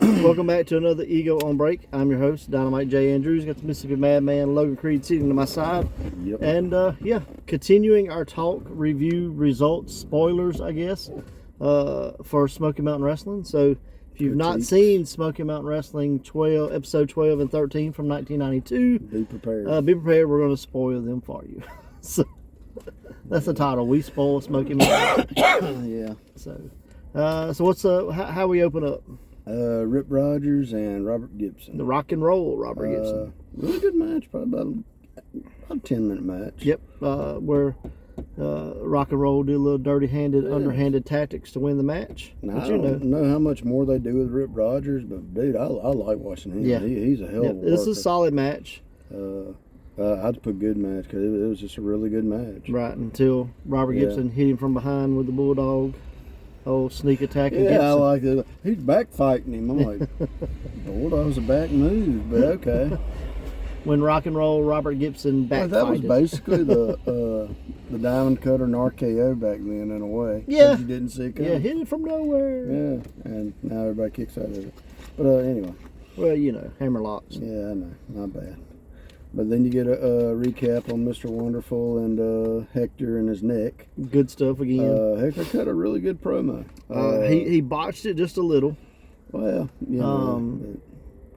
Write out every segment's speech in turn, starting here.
Welcome back to another Ego on Break. I'm your host, Dynamite J. Andrews. Got the Mississippi Madman, Logan Creed, sitting to my side. Yep. And, continuing our talk, review, results, spoilers, I guess, for Smoky Mountain Wrestling. So, if you've not seen Smoky Mountain Wrestling episode 12 and 13 from 1992, be prepared. Be prepared. We're going to spoil them for you. So, that's the title. We spoil Smoky Mountain. Yeah. So what's how we open up? Rip Rogers and Robert Gibson. The Rock and Roll Robert Gibson. Really good match, probably about a 10-minute match. Yep. Where Rock and Roll did a little dirty-handed, underhanded tactics to win the match. Now, I don't know how much more they do with Rip Rogers, but dude, I like watching him. Yeah. He's a hell of a worker. This is a solid match. I'd put good match because it was just a really good match. Right, until Robert Gibson hit him from behind with the Bulldog. Oh, sneak attack. Yeah, I like it. He's back fighting him. I'm like, Bulldog's a back move, but okay. When Rock and Roll Robert Gibson back that was basically the Diamond Cutter and RKO back then in a way. Yeah. You didn't see it coming. Yeah, hit it from nowhere. Yeah, and now everybody kicks out of it. But anyway. Well, you know, hammerlocks. Yeah, I know. Not bad. But then you get a recap on Mr. Wonderful and Hector and his neck. Good stuff again. Hector cut a really good promo. He botched it just a little. Well, you know,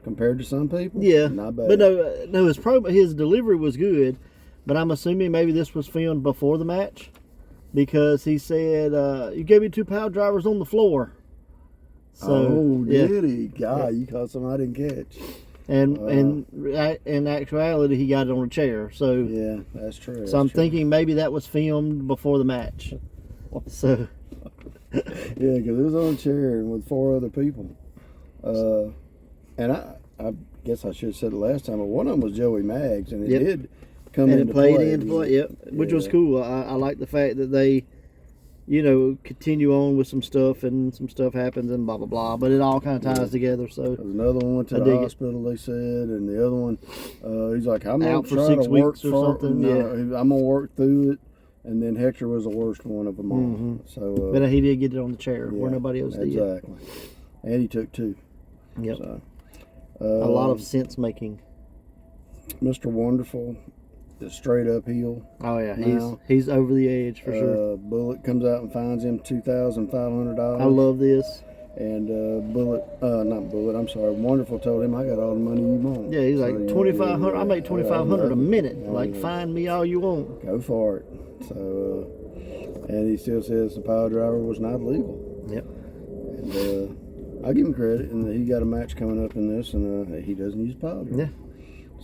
compared to some people, yeah, not bad. But no, his delivery was good. But I'm assuming maybe this was filmed before the match, because he said, "You gave me 2 power drivers on the floor." So, did he? God, you caught something I didn't catch. And in actuality, he got it on a chair. So yeah, that's true. So I'm thinking maybe that was filmed before the match. So yeah, because it was on a chair with 4 other people. And I guess I should have said it last time, but one of them was Joey Maggs, and it did come into play. Yep, which was cool. I like the fact that they, continue on with some stuff, and some stuff happens and blah, blah, blah. But it all kind of ties together. So another one went to the hospital, they said, and the other one, he's like, I'm out for for 6 weeks or something. I'm going to work through it. And then Hector was the worst one of them all. Mm-hmm. So, but he did get it on the chair where nobody else did. Exactly. And he took 2. Yep. So, a lot of sense making. Mr. Wonderful is straight up heel. Oh yeah, he's over the edge for sure. Bullet comes out and finds him $2,500. I love this. And Wonderful told him, I got all the money you want. Yeah, he's like, 2,500. I make 2,500 a minute. Like, find me all you want. Go for it. So, and he still says the power driver was not legal. Yep. And I give him credit, and he got a match coming up in this, and he doesn't use power driver. Yeah.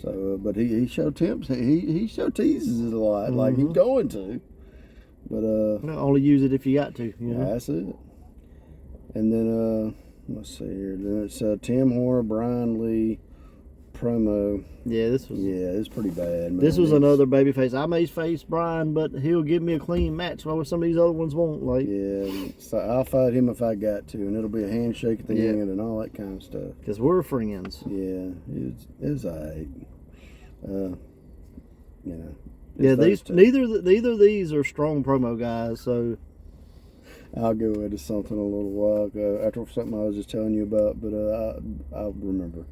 So, but he showed temps. He showed teases it a lot, like he's going to. But no, only use it if you got to. You know? That's it. And then let's see here. Then it's Tim Horner, Brian Lee promo. Yeah, it's pretty bad, man. This was another babyface. I may face Brian, but he'll give me a clean match. While some of these other ones won't. Like, yeah, so I'll fight him if I got to, and it'll be a handshake at the end and all that kind of stuff. Because we're friends. Yeah, it's alright. Yeah, neither of these are strong promo guys. So I'll go into something a little while after something I was just telling you about, but I'll remember.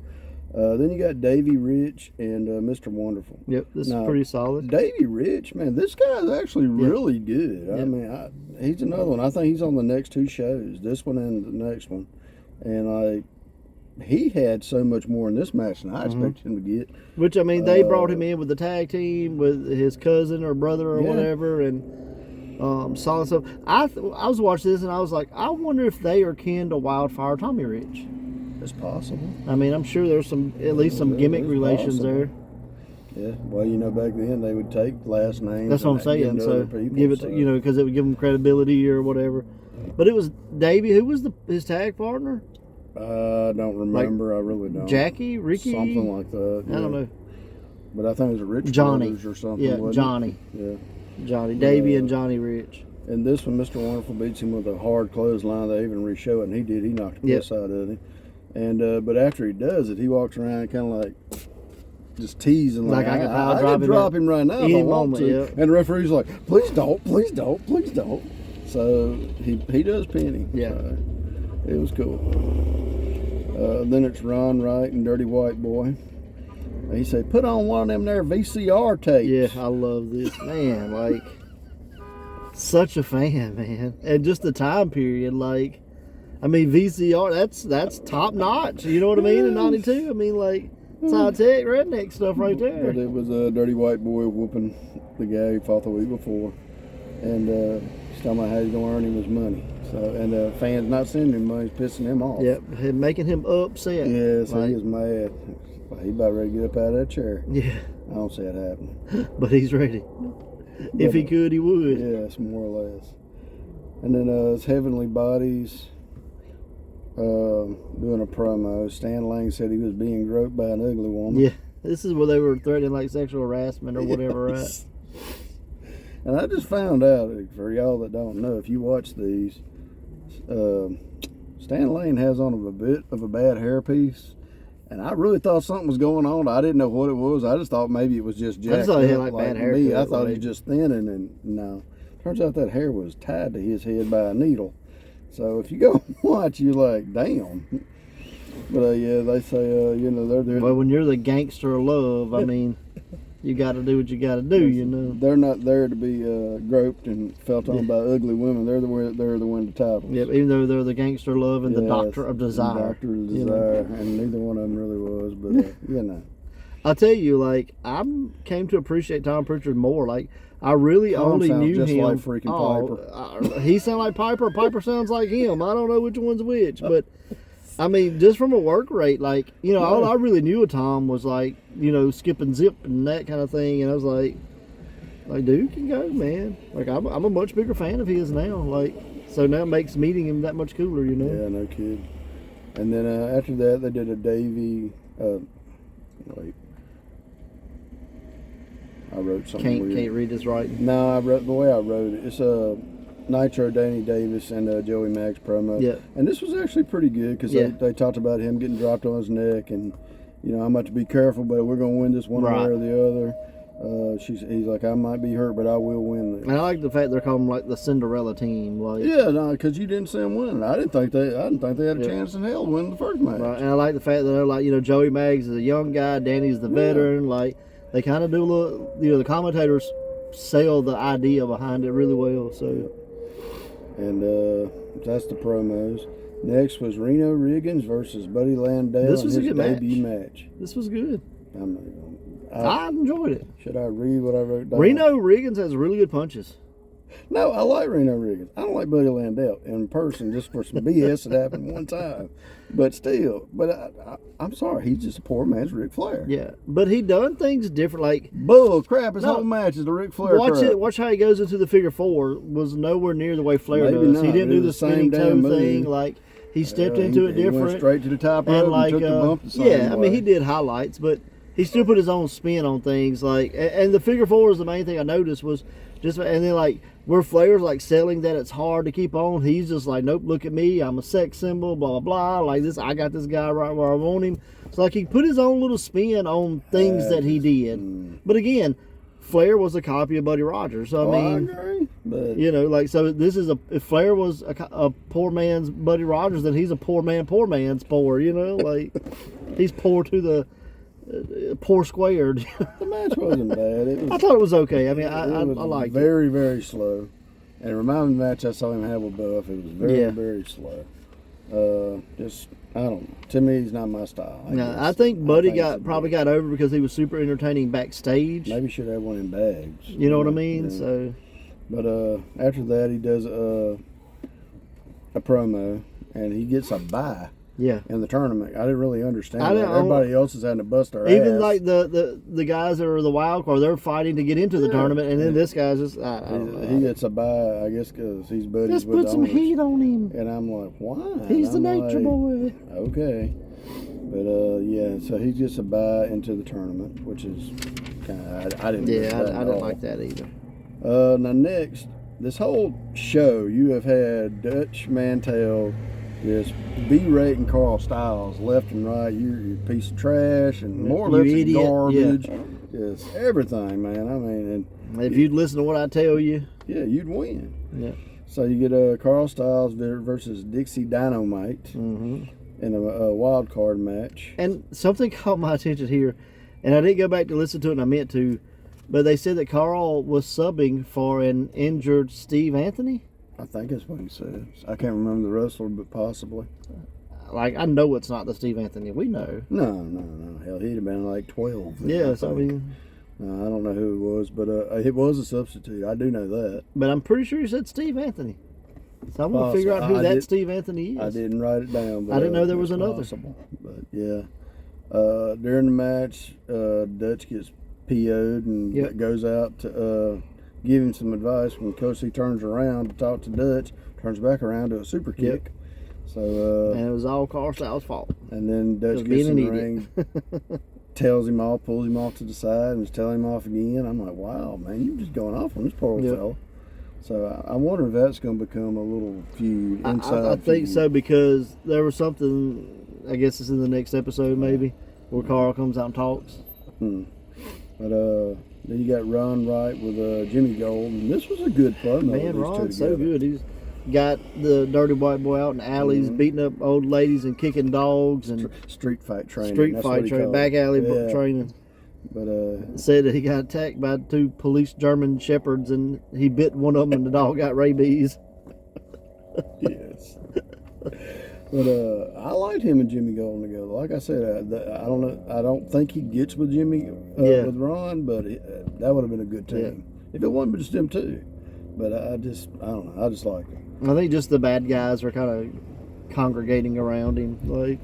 Then you got Davey Rich and Mr. Wonderful. Yep, this is pretty solid. Davey Rich, man, this guy's actually really good. Yep. I mean, he's another one. I think he's on the next 2 shows, this one and the next one. And he had so much more in this match than I expected him to get. Which, I mean, they brought him in with the tag team with his cousin or brother or whatever, and solid stuff. I was watching this and I was like, I wonder if they are kin to Wildfire Tommy Rich. It's possible. I mean, I'm sure there's at least some gimmick relations there. Yeah, well, back then they would take last names. That's what I'm saying. So give it to, because it would give them credibility or whatever. But it was Davey. Who was his tag partner? I don't remember. I really don't. Jackie, Ricky, something like that. I don't know. But I think it was a Rich Johnny Brothers or something. Yeah, Johnny. Yeah, Johnny, Davey, and Johnny Rich. And this one, Mr. Wonderful beats him with a hard clothesline. They even re-show it, and he did. He knocked the piss out of him. And but after he does it, he walks around kind of like just teasing, like I could drop him right now if I want to. Yeah. And the referee's like, please don't, please don't, please don't. So he does pin him. Yeah, it was cool. Then it's Ron Wright and Dirty White Boy. He said, put on one of them there VCR tapes. Yeah, I love this. Man, like, such a fan, man. And just the time period, like, I mean, VCR, that's top notch. You know what I mean? In 92, I mean, like, it's high-tech redneck stuff right there. But it was a Dirty White Boy whooping the guy who fought the week before. And he's talking about how he's going to earn him his money. So, and the fans not sending him money is pissing him off. Yep, making him upset. Yeah, so he was mad. He about ready to get up out of that chair. Yeah. I don't see it happening. But he's ready. If he could, he would. Yes, more or less. And then it's Heavenly Bodies doing a promo. Stan Lang said he was being groped by an ugly woman. Yeah. This is where they were threatening like sexual harassment or whatever, right? And I just found out, for y'all that don't know, if you watch these, Stan Lane has on a bit of a bad hairpiece. And I really thought something was going on. I didn't know what it was. I just thought maybe it was just jacked I just thought he had up like bad hair. me. I thought he was just thinning, and no. Turns out that hair was tied to his head by a needle. So if you go watch, you're like, damn. But yeah, they say, you know, they're well, when you're the gangster of love, I mean, you got to do what you got to do, you know. They're not there to be groped and felt on by ugly women. They're the one to titles. Yep, even though they're the gangster of love and the doctor of desire. The doctor of desire, and neither one of them really was, but you know. I'll tell you, like, I came to appreciate Tom Pritchard more. Like, I really only knew just him. Like freaking Piper. He sounds like Piper. Piper sounds like him. I don't know which one's which, but I mean, just from a work rate, like, you know, all I really knew of Tom was like, you know, skip and zip and that kind of thing, and I was like, dude can go, man. Like, I'm a much bigger fan of his now. Like, so now it makes meeting him that much cooler, you know. Yeah, no kid. And then after that, they did a Davey. Wait. I wrote something weird. Can't read this right. No, I wrote the way I wrote it. It's Nitro, Danny Davis, and Joey Maggs promo. Yeah. And this was actually pretty good because they talked about him getting dropped on his neck, and you know, I'm about to be careful, but we're gonna win this one way or the other. He's like, I might be hurt, but I will win this. And I like the fact they're calling them like the Cinderella team. Like, yeah, no, because you didn't see them winning. I didn't think they had a chance in hell to win the first match. Right. And I like the fact that they're like, you know, Joey Maggs is a young guy, Danny's the veteran. Like, they kind of do a little, you know, the commentators sell the idea behind it really well. So, and that's the promos. Next was Reno Riggins versus Buddy Landale. This was in a his good debut match. This was good. I enjoyed it. Should I read what I wrote down? Reno Riggins has really good punches. No, I like Reno Riggins. I don't like Buddy Landale in person just for some BS that happened one time. But still, I'm sorry, he's just a poor man's Ric Flair. Yeah, but he done things different. Like, bull crap, his whole match is the Ric Flair crap. Watch how he goes into the figure four. Was nowhere near the way Flair does. He didn't do the spinning toe thing. Like, he stepped into it different. He went straight to the top rope and took the bump the same way. I mean, he did highlights, but he still put his own spin on things. Like, and the figure four is the main thing I noticed was just, and then like where Flair's like selling that it's hard to keep on, he's just like, nope, look at me, I'm a sex symbol, blah blah blah. Like this, I got this guy right where I want him. So like he put his own little spin on things that he did. But again, Flair was a copy of Buddy Rogers. So I mean, I agree, but you know, like, so this is if Flair was a poor man's Buddy Rogers, then he's a poor man's poor. You know, like he's poor to the poor squared. The match wasn't bad. I thought it was okay. I mean, I liked it. Very, very slow. And it reminded me of the match I saw him have with Buff. It was very, very slow. Just, I don't know. To me, he's not my style. I think Buddy probably got over because he was super entertaining backstage. Maybe should have one in bags. You know what I mean? Yeah. So, but after that, he does a promo, and he gets a bye. Yeah. In the tournament, I didn't really understand that. Everybody else is having to bust their ass. Even like the guys that are the wild card, they're fighting to get into the tournament, and then this guy's just he gets a bye, I guess, because he's buddies just with put some heat on him. And I'm like, why? He's the nature boy. Okay, but yeah, so he gets a bye into the tournament, which is kind of I didn't. Yeah, I didn't like that either. Now next, this whole show, you have had Dutch Mantel just berating Carl Styles left and right. You're a piece of trash and more or less garbage. Yeah. Just everything, man. I mean, and if you'd listen to what I tell you, you'd win. Yeah. So you get Carl Styles versus Dixie Dynamite. Mm-hmm. in a wild card match. And something caught my attention here, and I didn't go back to listen to it, and I meant to, but they said that Carl was subbing for an injured Steve Anthony. I think that's what he says. I can't remember the wrestler, but possibly. Like, I know it's not the Steve Anthony we know. No. Hell, he'd have been like 12. Yes, I mean... I don't know who it was, but it was a substitute. I do know that. But I'm pretty sure he said Steve Anthony. So I want to figure out who that Steve Anthony is. I didn't write it down. But I didn't know there was another. Possible. But yeah. During the match, Dutch gets PO'd and goes out to give him some advice. When Kosi turns around to talk to Dutch, turns back around to a super kick. So and it was all Carl Styles' fault. And then Dutch gets in the ring, tells him off, pulls him off to the side, and is telling him off again. I'm like, wow, man, you're just going off on this poor old fella. So I wonder if that's going to become a little feud inside. I think so, because there was something, I guess it's in the next episode maybe, where Carl comes out and talks. But then you got Ron Wright with Jimmy Gold, and this was a good promo. Man, Ron's so good. He's got the dirty white boy out in alleys, beating up old ladies and kicking dogs and street fight training. Back alley training. But said that he got attacked by 2 police German shepherds and he bit one of them and the dog got rabies. Yes. But I liked him and Jimmy Golden together. Like I said, I don't know. I don't think he gets with Jimmy with Ron, but that would have been a good team if it wasn't just them two. But I don't know. I just like it. I think just the bad guys were kind of congregating around him, like.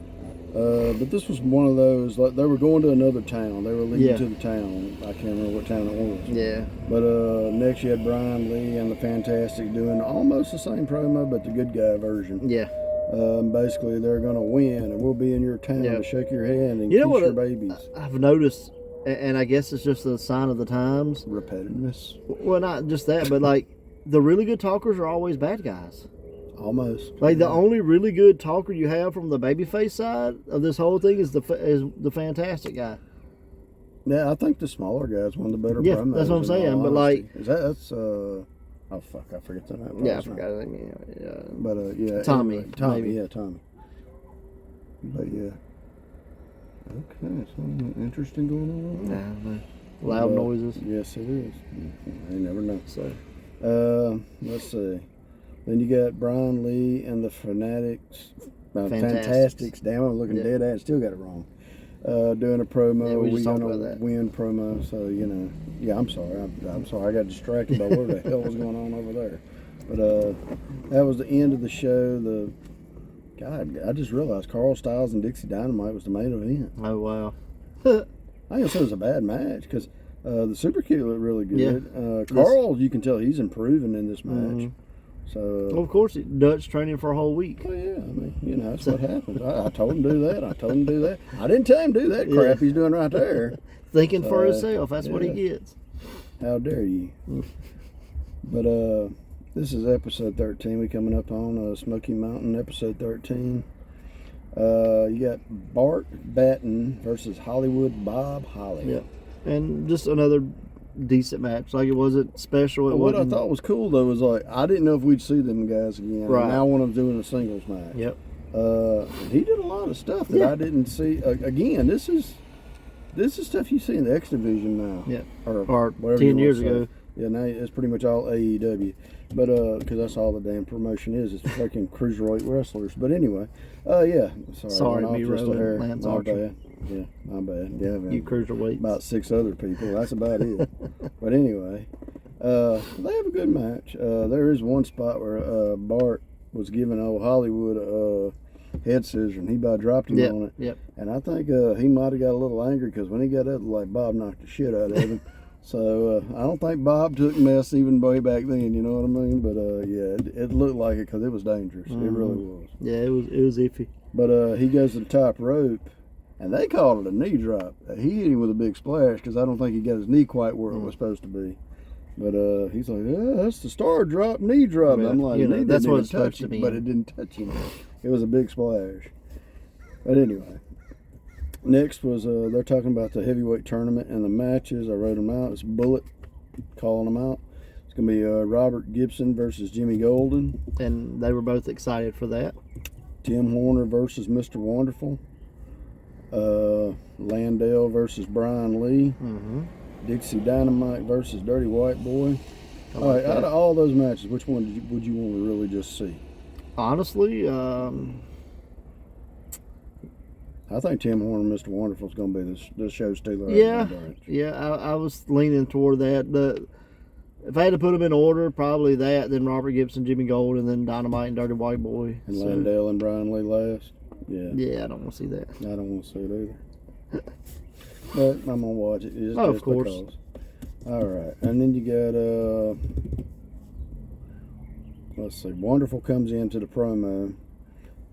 But this was one of those. Like, they were going to another town. They were leading to the town. I can't remember what town it was. Yeah. But next you had Brian Lee and the Fantastic doing almost the same promo, but the good guy version. Yeah. Basically, they're going to win, and we'll be in your town to shake your hand and kiss your babies. I've noticed, and I guess it's just a sign of the times. Repetitiveness. Well, not just that, but like the really good talkers are always bad guys. Almost. Like the only really good talker you have from the babyface side of this whole thing is the Fantastic guy. Yeah, I think the smaller guy's one of the better promos. That's what I'm saying. But like, that's oh fuck, I forget the name. Yeah, I forgot his name. Yeah. But Tommy. Anyway, Tommy. Yeah, Tommy. But yeah. Okay, something interesting going on. Loud noises. Yes, it is. You never know. So, let's see. Then you got Brian Lee and the Fantastics. Damn, I'm looking dead at it. Still got it wrong. Doing a promo. Yeah, we just talked gonna about that. win promo. So yeah. I'm sorry. I'm sorry. I got distracted by what the hell was going on over there. But that was the end of the show. I just realized Carl Styles and Dixie Dynamite was the main event. Oh wow. I didn't say it was a bad match because the Super Kick looked really good. Carl, you can tell he's improving in this match. So, well, of course, Dutch training for a whole week. Well, yeah, I mean, that's what happens. I told him to do that. I didn't tell him to do that crap he's doing right there. Thinking for himself. That's what he gets. How dare you? But this is episode 13. We coming up on Smoky Mountain, episode 13. You got Bart Batten versus Hollywood Bob Holly. Yep. And just another decent match. Like, it wasn't special. What I thought was cool though was like I didn't know if we'd see them guys again. Right. Now one of them's doing a singles match. Yep. He did a lot of stuff that I didn't see. Again, this is stuff you see in the X Division now. Yeah. Or 10 years ago. Yeah, now it's pretty much all AEW. But because that's all the damn promotion is. It's fucking cruiserweight wrestlers. But anyway, yeah. Sorry, me, Lance Archer. Bad. Yeah, my bad. Yeah, man. You cruiserweights. About 6 other people. That's about it. But anyway, they have a good match. There is one spot where Bart was giving old Hollywood a head scissor, and he about dropped him on it. Yep. And I think he might have got a little angry because when he got up, like Bob knocked the shit out of him. So I don't think Bob took mess even way back then, you know what I mean? But yeah, it looked like it because it was dangerous. It really was. Yeah, it was iffy. But he goes to the top rope, and they called it a knee drop. He hit him with a big splash because I don't think he got his knee quite where it was supposed to be. But he's like, yeah, that's the star drop, knee drop. Yeah, I'm like, that's what it's supposed to be. But it didn't touch him. It was a big splash. But anyway. Next was, they're talking about the heavyweight tournament and the matches. I wrote them out. It's Bullet calling them out. It's going to be Robert Gibson versus Jimmy Golden. And they were both excited for that. Tim Horner versus Mr. Wonderful. Landell versus Brian Lee. Mm-hmm. Dixie Dynamite versus Dirty White Boy. All right, out of all those matches, which one would you want to really just see? Honestly, I think Tim Horner and Mr. Wonderful is going to be the show stealer. Yeah. I was leaning toward that. If I had to put them in order, probably that, then Robert Gibson, Jimmy Gold, and then Dynamite and Dirty White Boy. And Landell and Brian Lee last. Yeah. Yeah, I don't want to see that. I don't want to see it either. But I'm going to watch it. Just of course. Because. All right. And then you got, let's see, Wonderful comes into the promo.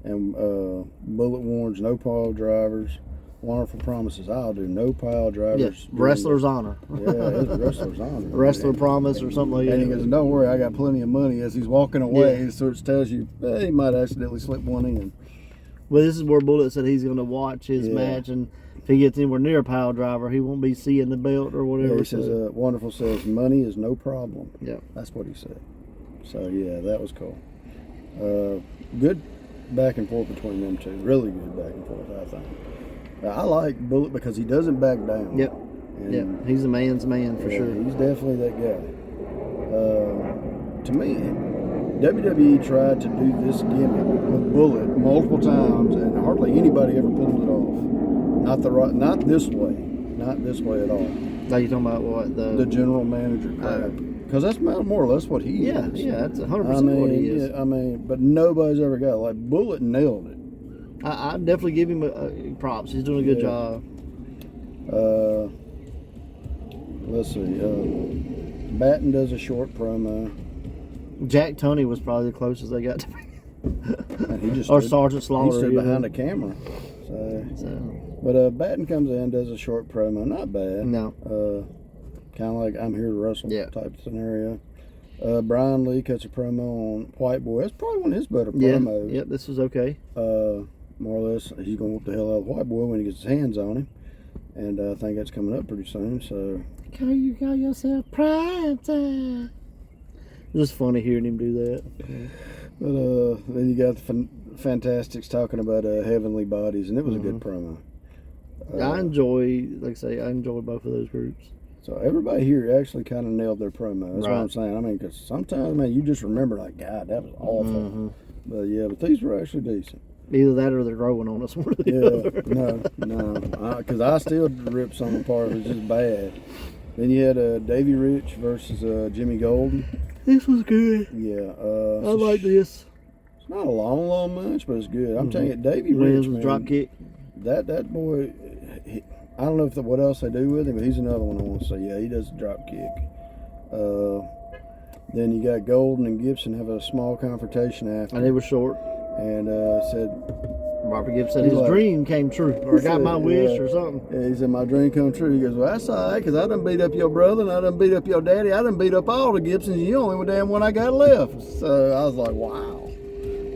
And Bullet warns no pile drivers. Wonderful promises, I'll do no pile drivers. Yeah, wrestler's honor. Yeah, it's a wrestler's honor. Wrestler promise or something like that. And he goes, don't worry, I got plenty of money. As he's walking away, he sort of tells you, he might accidentally slip one in. Well, this is where Bullet said he's going to watch his match, and if he gets anywhere near a pile driver, he won't be seeing the belt or whatever. Yeah, he says, Wonderful says, money is no problem. Yeah. That's what he said. So, yeah, that was cool. Good back and forth between them two. Really good back and forth, I think. I like Bullet because he doesn't back down. Yep. And he's a man's man for sure. He's definitely that guy. To me, WWE tried to do this gimmick with Bullet multiple times, and hardly anybody ever pulled it off. Not this way. Not this way at all. Like you talking about what the general manager crap. Because that's more or less what he is. Yeah, that's 100% what he is. Yeah, but nobody's ever got it. Like Bullet nailed it. I definitely give him props. He's doing a good job. Let's see. Batten does a short promo. Jack Tunney was probably the closest they got to me. And he just or Sergeant Slaughter. He stood behind the camera. But Batten comes in, does a short promo. Not bad. No. Kind of like I'm here to wrestle type scenario. Brian Lee cuts a promo on White Boy. That's probably one of his better promos. Yeah, this is okay. More or less, he's going to whoop the hell out of White Boy when he gets his hands on him. And I think that's coming up pretty soon. So, you call yourself prime time? It's just funny hearing him do that. But then you got the Fantastics talking about heavenly bodies, and it was a good promo. I enjoy both of those groups. So everybody here actually kind of nailed their promo. That's what I'm saying. I mean, because sometimes, man, you just remember like, God, that was awful. Mm-hmm. But these were actually decent. Either that or they're growing on us. One or the other. No. Because I still rip some apart. It was just bad. Then you had Davey Rich versus Jimmy Golden. This was good. Yeah. I like this. It's not a long match, but it's good. I'm telling you, Davey Rich, man, drop kick. That boy, I don't know what else they do with him, but he's another one I want to say. Yeah, he does the drop kick. Then you got Golden and Gibson have a small confrontation after. And they were short. And said, Robert Gibson said his dream came true, or I got my wish, or something. Yeah, he said, my dream come true. He goes, well, that's all right, because I done beat up your brother, and I done beat up your daddy. I done beat up all the Gibsons, and you only damn one I got left. So I was like, wow.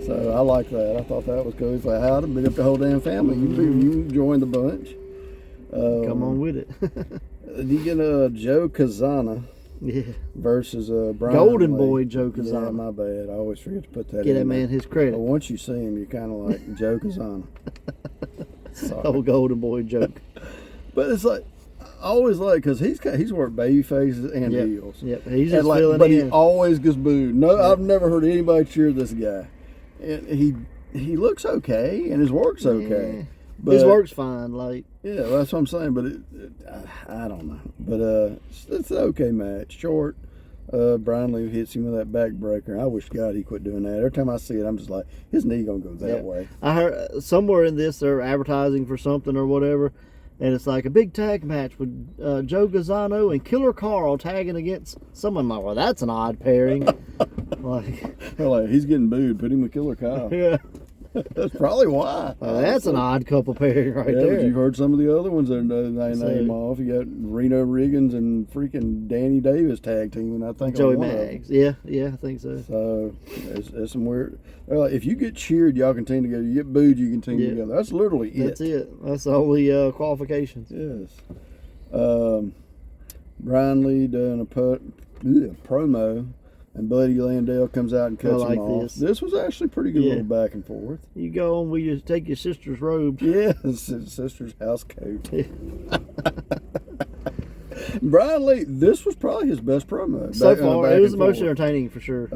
So I like that. I thought that was cool. He's like, I done beat up the whole damn family. You joined the bunch. Come on with it. You get Joe Kazana. Yeah. Versus Brian Golden Lee. Boy Joe Kazana. Yeah, my bad. I always forget to put that in. Get that man his credit. But once you see him, you're kind of like Joe Kazana. Oh, Golden Boy joke. But it's like, I always like, because he's worked baby faces and heels. Yep, he's just filling in. But he always gets booed. No, I've never heard anybody cheer this guy. And he looks okay, and his work's okay. But his work's fine, like. Yeah, that's what I'm saying, but I don't know. But it's an okay match. Short. Brian Lee hits him with that backbreaker. I wish God he quit doing that. Every time I see it, I'm just like, his knee gonna go that way. I heard somewhere in this they're advertising for something or whatever, and it's like a big tag match with Joe Gazzano and Killer Carl tagging against someone. Like, well, that's an odd pairing. like he's getting booed. Put him with Killer Carl. Yeah. That's probably why. That's an odd couple pairing right there. But you've heard some of the other ones that they name off. You got Reno Riggins and freaking Danny Davis tag teaming, I think. Joey Maggs. Yeah, I think so. So it's some weird. They're like, if you get cheered, y'all can team together. You get booed, you can team together. That's literally it. That's it. That's the only qualifications. Yes. Brian Lee doing a promo and Buddy Landell comes out and cuts like him off. this. This was actually pretty good little back and forth. You go on, we just take your sister's robes. Yeah, sister's house coat. Brian Lee, this was probably his best promo. So far, it was the most entertaining for sure.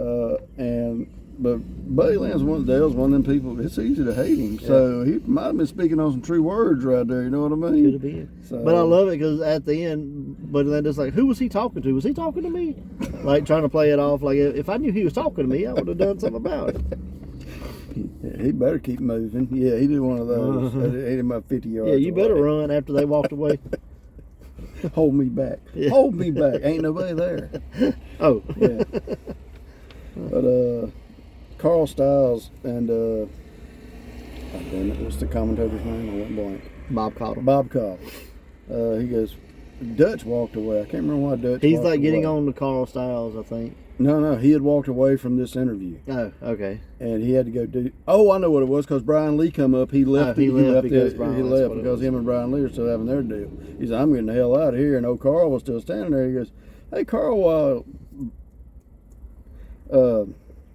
But Buddy Land's one of them people. It's easy to hate him. Yeah. So he might have been speaking on some true words right there. You know what I mean? Could have been. So, but I love it because at the end, Buddy Land's like, "Who was he talking to? Was he talking to me?" Like trying to play it off like if I knew he was talking to me, I would have done something about it. Yeah, he better keep moving. Yeah, he did one of those. Hit him about 50 yards. Yeah, you better run after they walked away. Hold me back. Yeah. Hold me back. Ain't nobody there. Oh. Yeah. But Carl Stiles and what's the commentator's name? I went blank. Bob Caudle. Bob Caudle. He goes, Dutch walked away. I can't remember why Dutch He's walked like getting away. on to Carl Stiles, I think. No, he had walked away from this interview. Oh, okay. And he had to go do. Oh, I know what it was because Brian Lee come up. He left. He left because him and Brian Lee are still having their deal. He said, "I'm getting the hell out of here." And old Carl was still standing there. He goes, "Hey, Carl, while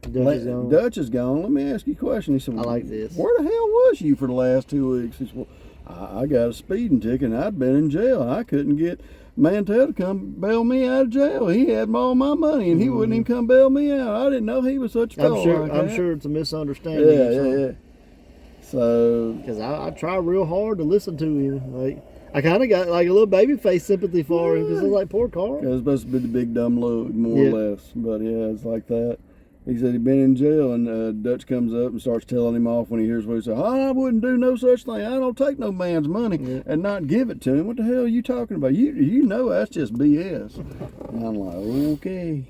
Dutch is gone, let me ask you a question." He said, "I like this. Where the hell was you for the last 2 weeks?" He said, "Well, I got a speeding ticket and I'd been in jail. I couldn't get Mantel to come bail me out of jail. He had all my money and he wouldn't even come bail me out. I didn't know he was such a fellow. I'm sure it's a misunderstanding. Yeah. So, because I try real hard to listen to him. Like I kind of got like a little baby face sympathy for him because it's like poor Carl. It's supposed to be the big dumb load, more or less. But yeah, it's like that. He said he'd been in jail, and Dutch comes up and starts telling him off when he hears what he said. I wouldn't do no such thing. I don't take no man's money and not give it to him. What the hell are you talking about? You know that's just BS. And I'm like, okay.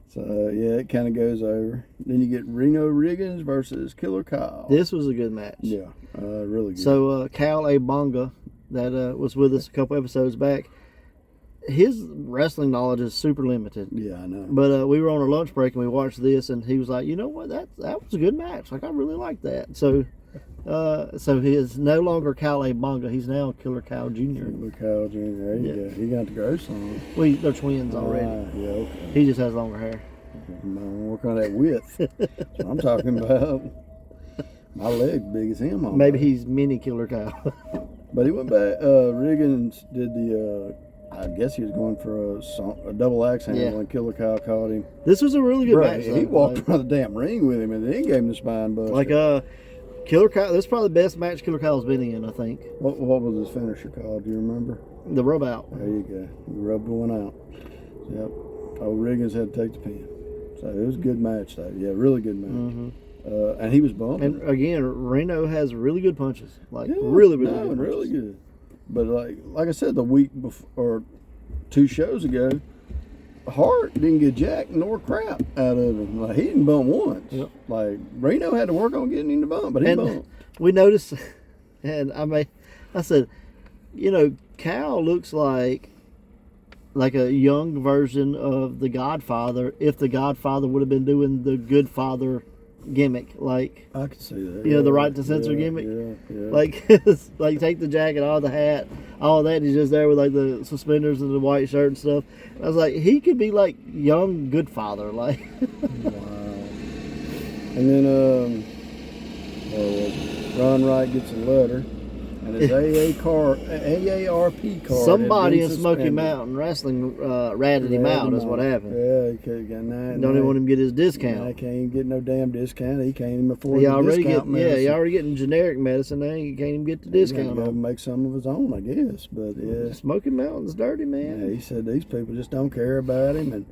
So, yeah, it kind of goes over. Then you get Reno Riggins versus Killer Kyle. This was a good match. Yeah, really good. So, Cal A. Bonga, that was with us a couple episodes back, his wrestling knowledge is super limited. Yeah, I know. But we were on a lunch break and we watched this, and he was like, "You know what? That was a good match. Like I really liked that." So, he is no longer Cal A. Bonga. He's now Killer Kyle Jr. Killer Kyle Jr. There you go. He got the gross on. They're twins already. Yeah, okay. He just has longer hair. I'm working on that width. That's what I'm talking about. My leg's big as him. Maybe he's mini Killer Kyle. But he went back. Riggins did the. I guess he was going for a double axe handle, and Killer Kyle caught him. This was a really good match. He walked around the damn ring with him, and then gave him the spine buster. Like Killer Kyle. This is probably the best match Killer Kyle's been in, I think. What was his finisher called? Do you remember? The rub out. There you go. He rubbed one out. Yep. Old Riggins had to take the pin. So it was a good match, though. Yeah, really good match. Mm-hmm. And he was bumping. And again, Reno has really good punches. Like really good. But like I said, the week before, or 2 shows ago, Hart didn't get jack nor crap out of him. Like he didn't bump once. Yep. Like Reno had to work on getting him to bump, but he bumped. We noticed, and I said, Cal looks like a young version of the Godfather if the Godfather would have been doing the good father gimmick, like I can see that. The right to censor gimmick. Yeah. Like take the jacket, all the hat, all that. He's just there with like the suspenders and the white shirt and stuff. I was like, he could be like young good father, like. Wow. And then Ron Wright gets a letter. And his AARP card. Somebody in Smoky Mountain Wrestling ratted him out. Is what happened. Yeah, he could have gotten that. Don't even want him to get his discount. He can't even get no damn discount. He can't even afford the discount medicine. Yeah, he already getting generic medicine now. He can't even get the discount. He make some of his own, I guess. But yeah, Smoky Mountain's dirty, man. Yeah, he said these people just don't care about him, and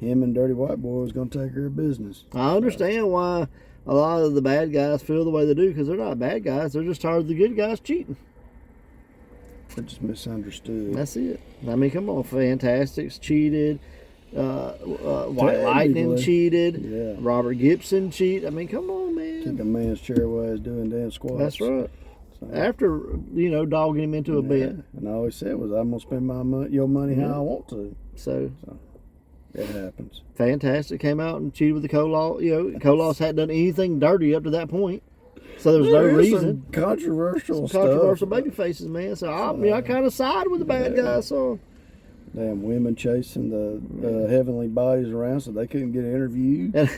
him and Dirty White Boy was going to take care of business. I understand why a lot of the bad guys feel the way they do, because they're not bad guys. They're just tired of the good guys cheating. They're just misunderstood. That's it. I mean, come on. Fantastics cheated. White Lightning cheated. Yeah. Robert Gibson cheated. I mean, come on, man. Took a man's chair while he's doing damn squats. That's right. So, after, dogging him into a bet. And I always said was, I'm going to spend your money how I want to. So it happens. Fantastic came out and cheated with the Koloss. Koloss hadn't done anything dirty up to that point. So there was no reason. Some controversial baby faces, man. So I kind of side with the bad guys. So Damn women chasing the heavenly bodies around so they couldn't get interviewed. And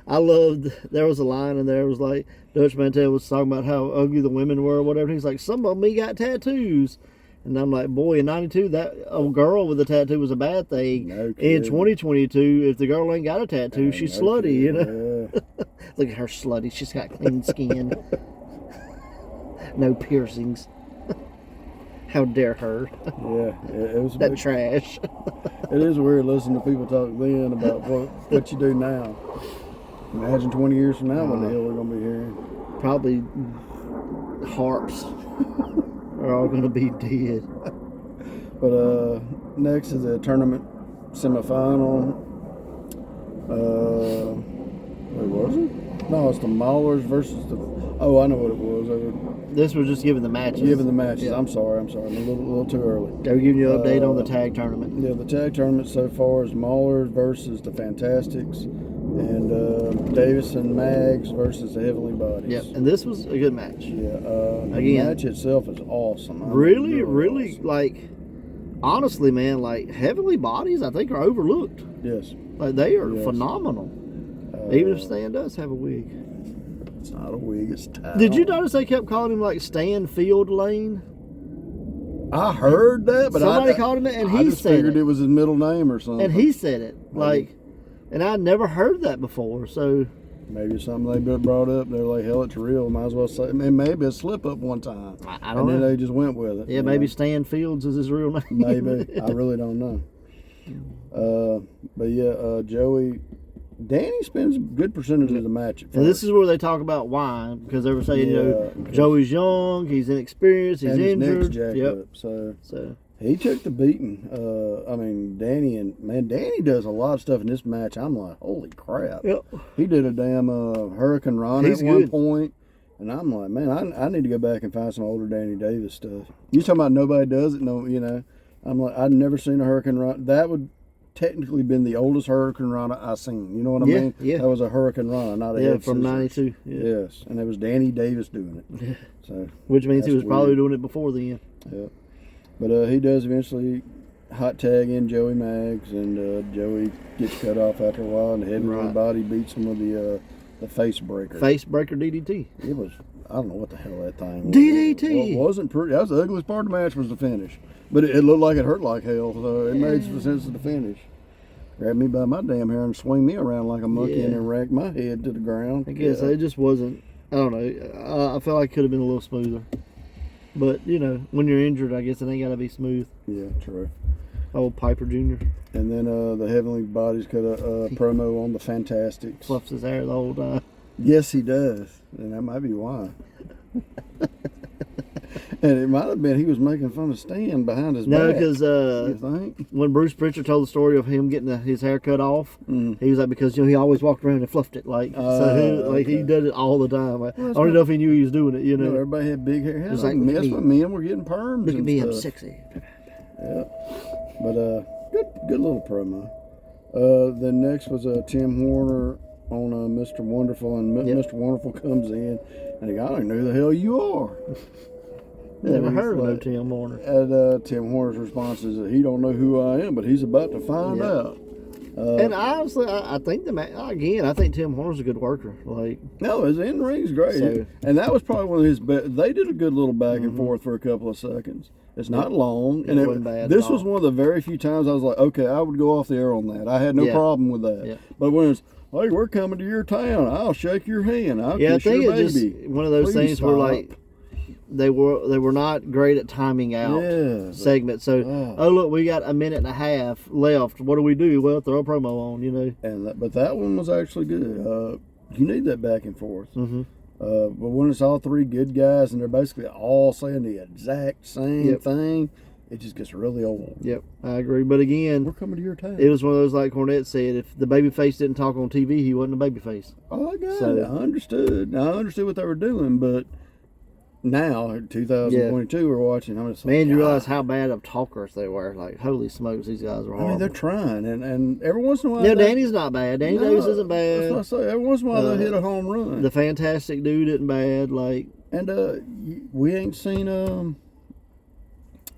I loved, there was a line in there, it was like, Dutch Mantel was talking about how ugly the women were or whatever. He's like, some of them got tattoos. And I'm like, boy, in 92, that old girl with a tattoo was a bad thing. No In 2022, if the girl ain't got a tattoo, she's slutty, you know? Yeah. Look at her slutty. She's got clean skin. No piercings. How dare her? Yeah, it was That trash. It is weird listening to people talk then about what you do now. Imagine 20 years from now what the hell we're going to be hearing. Probably harps are all going to be dead. But next is a tournament semifinal. What was it? No, it's the Maulers versus the... Oh, I know what it was. This was just giving the matches. Giving the matches. Yeah. I'm sorry. I'm a little too early. They were giving you an update on the tag tournament. Yeah, the tag tournament so far is Maulers versus the Fantastics and Davis and Mags versus the Heavenly Bodies. Yep, and this was a good match. Yeah, the match itself is awesome. Really, awesome. like, honestly, man, like, Heavenly Bodies, I think, are overlooked. Yes. Like, they are phenomenal. Even if Stan does have a wig. It's not a wig, it's tied. Did you notice they kept calling him, like, Stan Field Lane? I heard that, but somebody called him it, and I he just said figured it was his middle name or something. And he said it, like, and I'd never heard that before, so... Maybe it's something they brought up. They're like, hell, it's real. Might as well say. And maybe a slip up one time. I don't know. And then they just went with it. Yeah, maybe Stan Fields is his real name. Maybe. I really don't know. But yeah, Joey... Danny spends a good percentage of the match. And this is where they talk about why, because they were saying, you know, Joey's young, he's inexperienced, he's injured. His neck's jacked up, so he took the beating. I mean, Danny does a lot of stuff in this match. I'm like, holy crap. Yep. He did a damn Hurricane Run at one point, and I'm like, man, I need to go back and find some older Danny Davis stuff. You talking about nobody does it? No, you know, I'm like, I've never seen a Hurricane Run. That would technically been the oldest Hurricane Run I've seen. You know what I mean? Yeah. That was a Hurricane Run, not a from '92. Yeah. Yes, and it was Danny Davis doing it. Yeah. So which means he was probably doing it before then. Yeah. But he does eventually hot tag in Joey Maggs, and Joey gets cut off after a while, and the Heavenly Body beats him with the face breaker. Face breaker DDT. It was, I don't know what the hell that thing was. DDT. Well, wasn't pretty. That was the ugliest part of the match was the finish. But it looked like it hurt like hell, so it made some sense of the finish. Grab me by my damn hair and swing me around like a monkey and then rack my head to the ground. I guess it just wasn't, I don't know. I felt like it could have been a little smoother. But, you know, when you're injured, I guess it ain't got to be smooth. Yeah, true. Old Piper Jr. And then the Heavenly Bodies cut a promo on the Fantastics. Fluffs his hair the whole time. Yes, he does. And that might be why. And it might have been he was making fun of Stan behind his back. No, because you think? When Bruce Pritchard told the story of him getting his hair cut off, he was like, because he always walked around and fluffed it, like he did it all the time. Like, I don't know if he knew he was doing it. You know, everybody had big hair. It's like that's what men were getting perms. Look at me, stuff. I'm sexy. Yeah, but good little promo. Then next was Tim Horner on Mr. Wonderful, and Mr. Wonderful comes in, and I don't even know who the hell you are. Never heard of no Tim Horner. And Tim Horner's response is that he don't know who I am, but he's about to find out. And honestly, I think I think Tim Horner's a good worker. Like, no, his in ring's great, and that was probably one of his best. They did a good little back and forth for a couple of seconds. It's not long, and wasn't bad this was one of the very few times I was like, okay, I would go off the air on that. I had no problem with that. Yeah. But when it's, hey, we're coming to your town, I'll shake your hand, I'll kiss I think your it's baby. just one of those things where like they were not great at timing out segments. So look, we got a minute and a half left. What do we do? Well, throw a promo on, you know. And but that one was actually good. You need that back and forth. But when it's all three good guys and they're basically all saying the exact same thing, it just gets really old. Yep, I agree. But again, we're coming to your town. It was one of those, like Cornette said, if the babyface didn't talk on TV, he wasn't a babyface. Oh, I got it. I understood. I understood what they were doing, but now, in 2022, we're watching. I'm just like, man, you realize how bad of talkers they were. Like, holy smokes, these guys are horrible. I mean, they're trying, and every once in a while... Yeah, Danny's not bad. Danny Davis isn't bad. That's what I say. Every once in a while, they'll hit a home run. The Fantastic Dude isn't bad. Like, and we ain't seen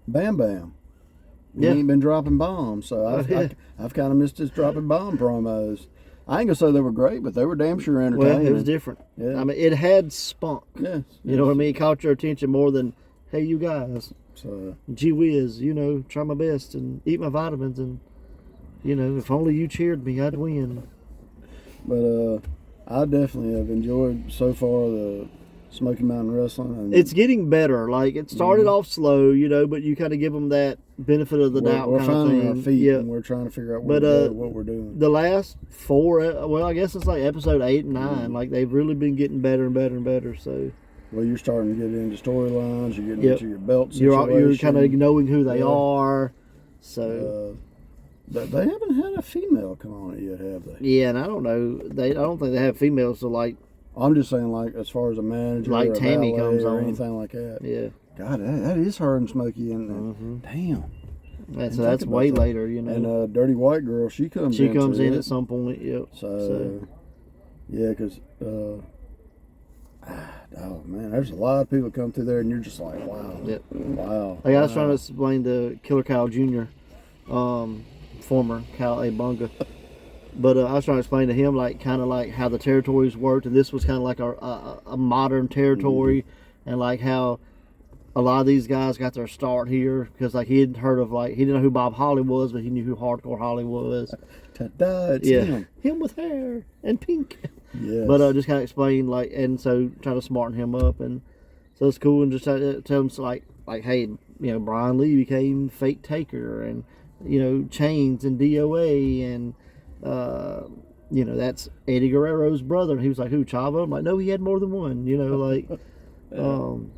Bam Bam. He ain't been dropping bombs, so I've kind of missed his dropping bomb promos. I ain't gonna say they were great, but they were damn sure entertaining. Well, it was different. Yeah. I mean, it had spunk. Yes. You know what I mean? It caught your attention more than, hey, you guys. So, gee whiz, you know, try my best and eat my vitamins, and you know, if only you cheered me, I'd win. But I definitely have enjoyed so far the Smoky Mountain Wrestling. And it's getting better. Like, it started off slow, you know, but you kind of give them that benefit of the doubt. We're kind finding of thing. our feet, yeah. and we're trying to figure out what we're doing. The last 4, well, I guess it's like episode 8 and 9. Like, they've really been getting better and better and better. So, well, you're starting to get into storylines. You're getting into your belt situation. You're kind of knowing who they are. So. They haven't had a female come on it yet, have they? Yeah, and I don't know. I don't think they have females. So, like, I'm just saying, like, as far as a manager, like or a Tammy comes or on, anything like that. Yeah. God, that is her and Smokey, and damn. And so that's way later, you know. And Dirty White Girl, she comes in at some point. Yep. So. Yeah, because oh man, there's a lot of people come through there, and you're just like, wow, wow. Like, I was trying to explain to Killer Kyle Jr., former Kyle A. Bunga, but I was trying to explain to him, like, kind of like how the territories worked, and this was kind of like a modern territory, and like how a lot of these guys got their start here, because like he hadn't heard of, like, he didn't know who Bob Holly was, but he knew who Hardcore Holly was. It's him with hair and pink. Yes. But just kind of explain, like, and so try to smarten him up, and so it's cool, and just tell him, so like, hey, you know, Brian Lee became Fake Taker, and you know, Chains and DOA, and you know, that's Eddie Guerrero's brother. And he was like, who, Chavo? I'm like, no, he had more than one, you know, like. And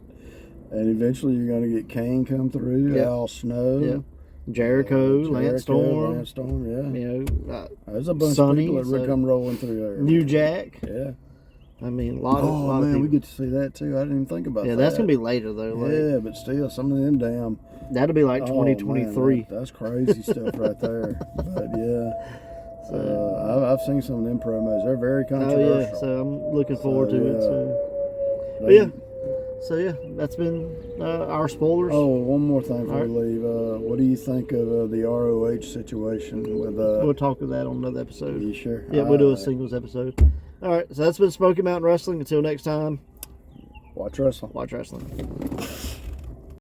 eventually you're going to get Kane come through, Al Snow. Jericho, Lance Storm. Yeah. You know, there's a bunch Sonny, of people that come rolling through there. New Jack. Yeah. I mean, a lot of people. We get to see that too. I didn't even think about that. Yeah, that's going to be later, though. Like, yeah, but still, some of them damn. That'll be like 2023. Man, that's crazy stuff right there. But yeah. So, I've seen some of them promos. They're very controversial. Oh, yeah. So I'm looking forward to it. So. But yeah. So yeah, that's been our spoilers. Oh, one more thing before we leave. What do you think of the ROH situation with? We'll talk about that on another episode. Are you sure? Yeah, we'll do a singles episode. All right, so that's been Smoky Mountain Wrestling. Until next time, watch wrestling. Watch wrestling.